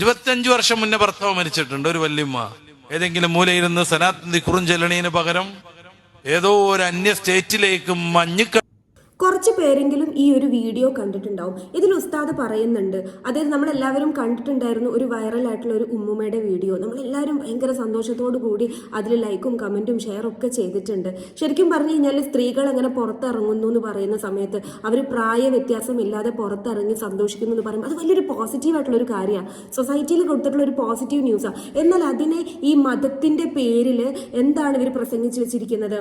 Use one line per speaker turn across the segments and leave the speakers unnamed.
25 വർഷം മുന്നേ ഭർത്താവ് മരിച്ചിട്ടുണ്ട്. ഒരു വല്യമ്മ ഏതെങ്കിലും മൂലയിരുന്ന് സലാത്ത് ദിക്റും ചെല്ലണീന് പകരം ഏതോ ഒരു അന്യ സ്റ്റേറ്റിലേക്ക്
കുറച്ച് പേരെങ്കിലും ഈ ഒരു വീഡിയോ കണ്ടിട്ടുണ്ടാവും. ഇതിൽ ഉസ്താദ് പറയുന്നുണ്ട്, അതായത് നമ്മളെല്ലാവരും കണ്ടിട്ടുണ്ടായിരുന്നു ഒരു വൈറലായിട്ടുള്ള ഒരു ഉമ്മുമ്മയുടെ വീഡിയോ. നമ്മളെല്ലാവരും ഭയങ്കര സന്തോഷത്തോടു കൂടി അതിൽ ലൈക്കും കമൻറ്റും ഷെയറും ഒക്കെ ചെയ്തിട്ടുണ്ട്. ശരിക്കും പറഞ്ഞു കഴിഞ്ഞാൽ സ്ത്രീകൾ അങ്ങനെ പുറത്തിറങ്ങുന്നു എന്ന് പറയുന്ന സമയത്ത് അവർ പ്രായ വ്യത്യാസമില്ലാതെ പുറത്തിറങ്ങി സന്തോഷിക്കുന്നു എന്ന് പറയുമ്പോൾ അത് വലിയൊരു പോസിറ്റീവായിട്ടുള്ള ഒരു കാര്യമാണ്, സൊസൈറ്റിയിൽ കൊടുത്തിട്ടുള്ള ഒരു പോസിറ്റീവ് ന്യൂസാണ്. എന്നാൽ അതിനെ ഈ മതത്തിൻ്റെ പേരിൽ എന്താണ് ഇവർ പ്രസംഗിച്ച് വെച്ചിരിക്കുന്നത്?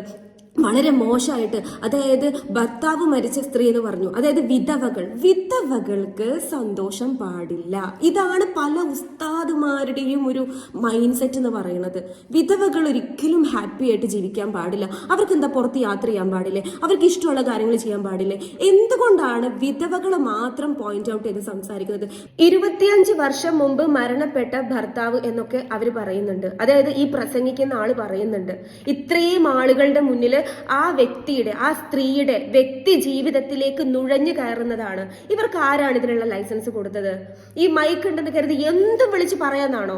വളരെ മോശമായിട്ട്. അതായത് ഭർത്താവ് മരിച്ച സ്ത്രീ എന്ന് പറഞ്ഞു, അതായത് വിധവകൾക്ക് സന്തോഷം പാടില്ല. ഇതാണ് പല ഉസ്താദുമാരുടെയും ഒരു മൈൻഡ് സെറ്റ് എന്ന് പറയുന്നത്. വിധവകൾ ഒരിക്കലും ഹാപ്പി ആയിട്ട് ജീവിക്കാൻ പാടില്ല. അവർക്ക് എന്താ പുറത്ത് യാത്ര ചെയ്യാൻ പാടില്ലേ? അവർക്ക് ഇഷ്ടമുള്ള കാര്യങ്ങൾ ചെയ്യാൻ പാടില്ലേ? എന്തുകൊണ്ടാണ് വിധവകൾ മാത്രം പോയിന്റ് ഔട്ട് ചെയ്ത് സംസാരിക്കുന്നത്? 25 വർഷം മുമ്പ് മരണപ്പെട്ട ഭർത്താവ് എന്നൊക്കെ അവർ പറയുന്നുണ്ട്. അതായത് ഈ പ്രസംഗിക്കുന്ന ആള് പറയുന്നുണ്ട്, ഇത്രയും ആളുകളുടെ മുന്നിൽ ആ വ്യക്തിയുടെ, ആ സ്ത്രീയുടെ വ്യക്തി ജീവിതത്തിലേക്ക് നുഴഞ്ഞു കയറുന്നതാണ്. ഇവർക്ക് ആരാണ് ഇതിനുള്ള ലൈസൻസ് കൊടുത്തത്? ഈ മൈക്ക് ഉണ്ടെന്ന് കരുതി എന്തും വിളിച്ച് പറയാന്നാണോ?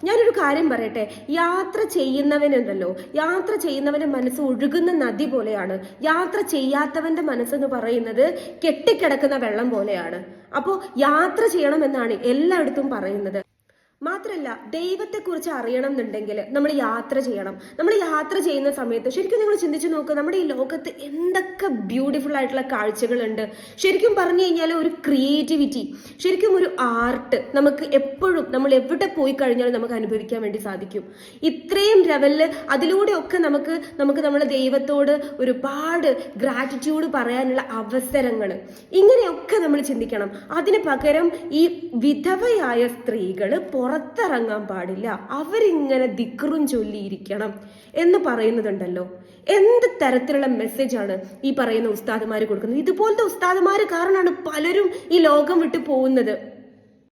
ഞാനൊരു കാര്യം പറയട്ടെ, യാത്ര ചെയ്യുന്നവനുണ്ടല്ലോ, യാത്ര ചെയ്യുന്നവന്റെ മനസ്സ് ഒഴുകുന്ന നദി പോലെയാണ്. യാത്ര ചെയ്യാത്തവന്റെ മനസ്സെന്ന് പറയുന്നത് കെട്ടിക്കിടക്കുന്ന വെള്ളം പോലെയാണ്. അപ്പോൾ യാത്ര ചെയ്യണമെന്നാണ് എല്ലായിടത്തും പറയുന്നത്. മാത്രമല്ല, ദൈവത്തെക്കുറിച്ച് അറിയണം എന്നുണ്ടെങ്കിൽ നമ്മൾ യാത്ര ചെയ്യണം. നമ്മൾ യാത്ര ചെയ്യുന്ന സമയത്ത് ശരിക്കും നിങ്ങൾ ചിന്തിച്ചു നോക്കുക, നമ്മുടെ ഈ ലോകത്ത് എന്തൊക്കെ ബ്യൂട്ടിഫുൾ ആയിട്ടുള്ള കാഴ്ചകളുണ്ട്. ശരിക്കും പറഞ്ഞു കഴിഞ്ഞാൽ ഒരു ക്രിയേറ്റിവിറ്റി, ശരിക്കും ഒരു ആർട്ട് നമുക്ക് എപ്പോഴും നമ്മൾ എവിടെ പോയി കഴിഞ്ഞാലും നമുക്ക് അനുഭവിക്കാൻ വേണ്ടി സാധിക്കും. ഇത്രയും ലെവലിൽ അതിലൂടെയൊക്കെ നമുക്ക് നമ്മുടെ ദൈവത്തോട് ഒരുപാട് ഗ്രാറ്റിറ്റ്യൂഡ് പറയാനുള്ള അവസരങ്ങൾ, ഇങ്ങനെയൊക്കെ നമ്മൾ ചിന്തിക്കണം. അതിന് പകരം ഈ വിധവയായ സ്ത്രീകൾ പുറത്തിറങ്ങാൻ പാടില്ല, അവരിങ്ങനെ ദിക്റും ചൊല്ലിയിരിക്കണം എന്ന് പറയുന്നതുണ്ടല്ലോ. എന്ത് തരത്തിലുള്ള മെസ്സേജാണ് ഈ പറയുന്ന ഉസ്താദുമാർ കൊടുക്കുന്നത്? ഇതുപോലത്തെ ഉസ്താദുമാർ കാരണമാണ് പലരും ഈ ലോകം വിട്ടു പോകുന്നത്.